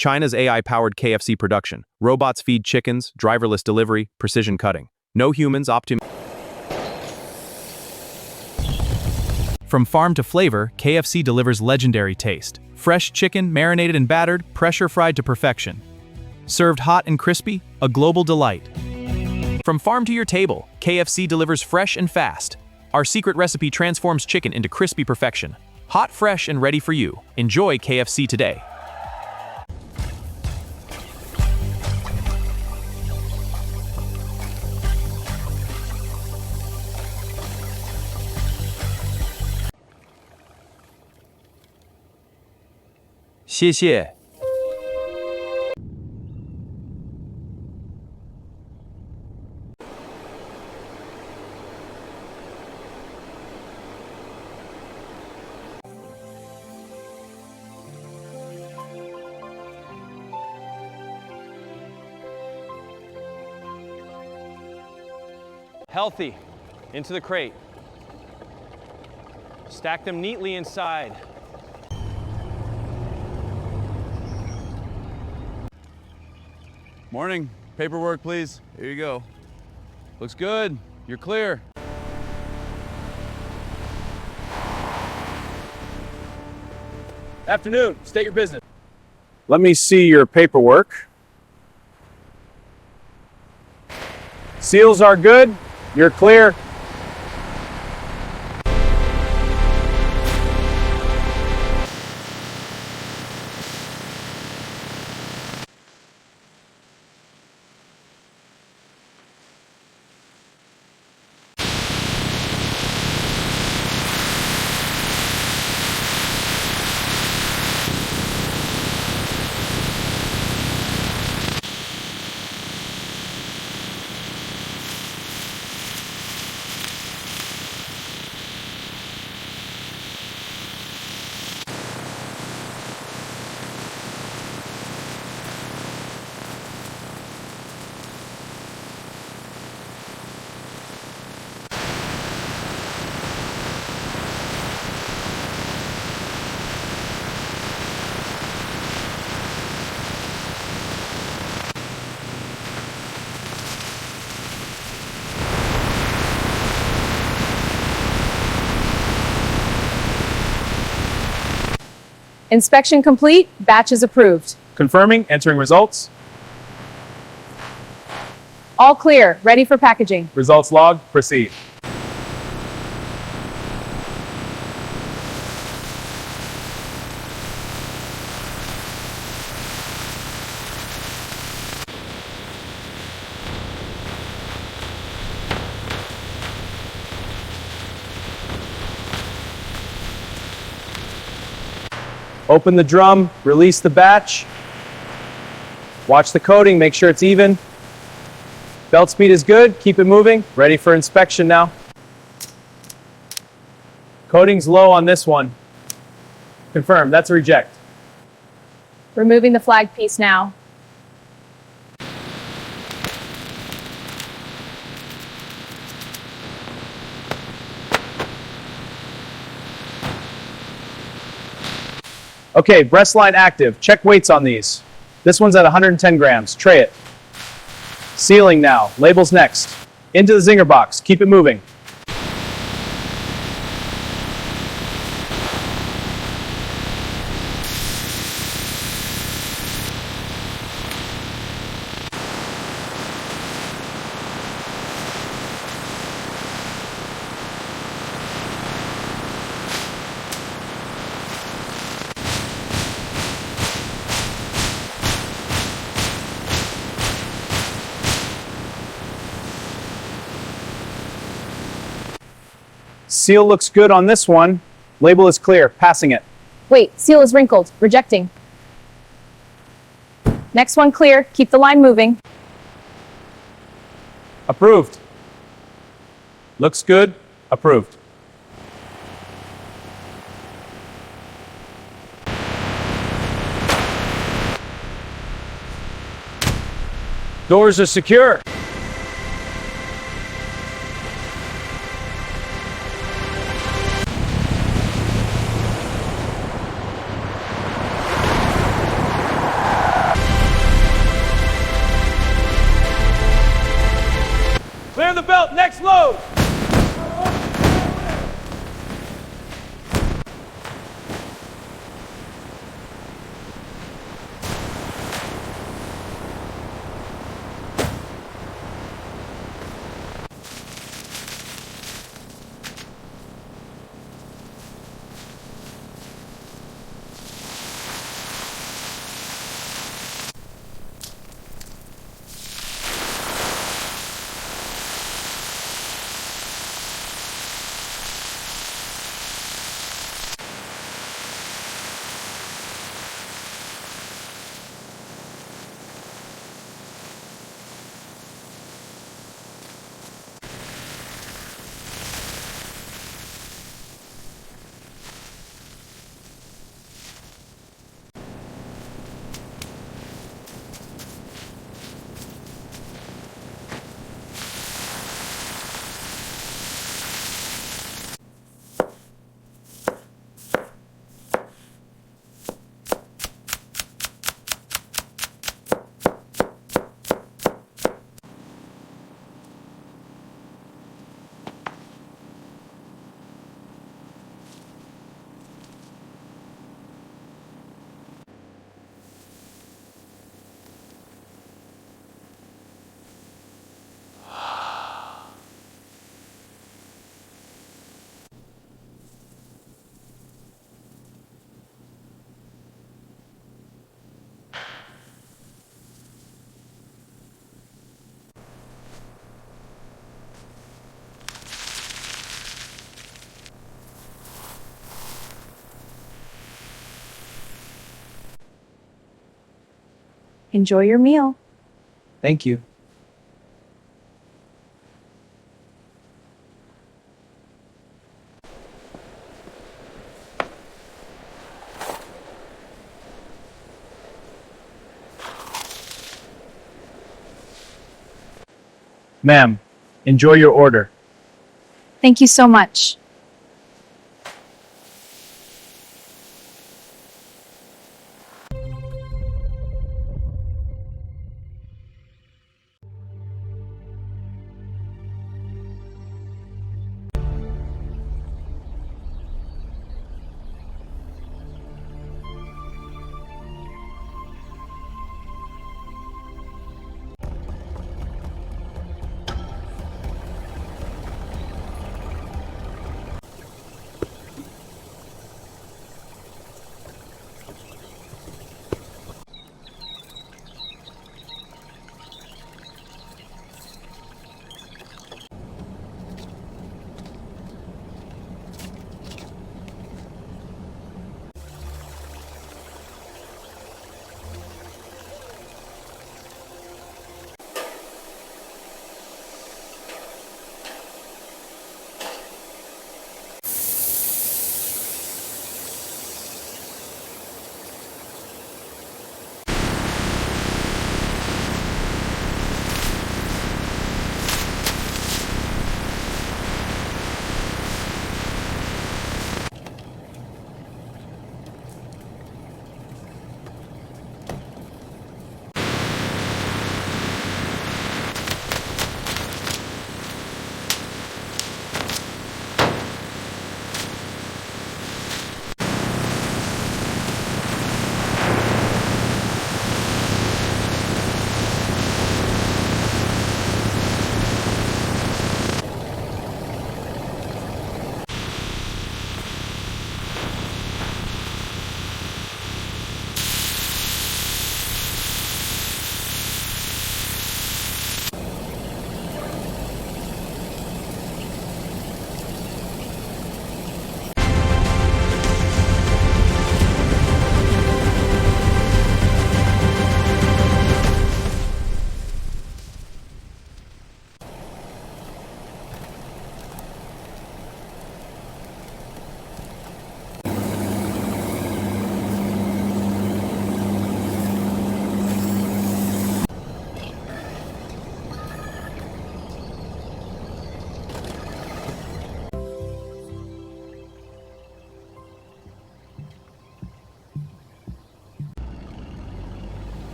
China's AI-powered KFC production. Robots feed chickens, driverless delivery, precision cutting. No humans From farm to flavor, KFC delivers legendary taste. Fresh chicken, marinated and battered, pressure-fried to perfection. Served hot and crispy, a global delight. From farm to your table, KFC delivers fresh and fast. Our secret recipe transforms chicken into crispy perfection. Hot, fresh, and ready for you. Enjoy KFC today. "谢谢." Healthy. Into the crate. Stack them neatly inside. Morning. Paperwork, please. Here you go. Looks good. You're clear. Afternoon. State your business. Let me see your paperwork. Seals are good. You're clear. Inspection complete. Batch is approved. Confirming, entering results. All clear. Ready for packaging. Results logged. Proceed. Open the drum, release the batch. Watch the coating, make sure it's even. Belt speed is good, keep it moving. Ready for inspection now. Coating's low on this one. Confirm, that's a reject. Removing the flag piece now. Okay, breast line active. Check weights on these. This one's at 110 grams. Tray it. Sealing now. Labels next. Into the Zinger box. Keep it moving. Seal looks good on this one. Label is clear. Passing it. Wait, seal is wrinkled. Rejecting. Next one clear. Keep the line moving. Approved. Looks good. Approved. Doors are secure. Enjoy your meal. Thank you. Ma'am, enjoy your order. Thank you so much.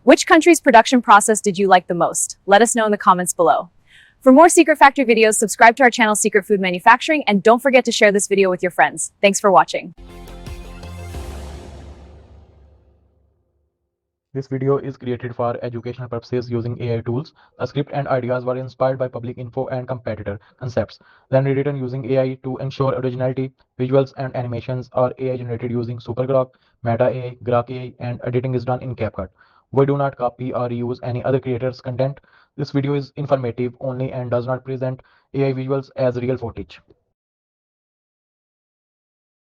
Which country's production process did you like the most? Let us know in the comments below. For more Secret Factory videos, subscribe to our channel Secret Food Manufacturing, and don't forget to share this video with your friends. Thanks for watching. This video is created for educational purposes using AI tools. The script and ideas were inspired by public info and competitor concepts, then rewritten using AI to ensure originality. Visuals and animations are AI generated using Super Grok, Meta AI, Grok AI, and editing is done in CapCut. We do not copy or reuse any other creator's content. This video is informative only and does not present AI visuals as real footage.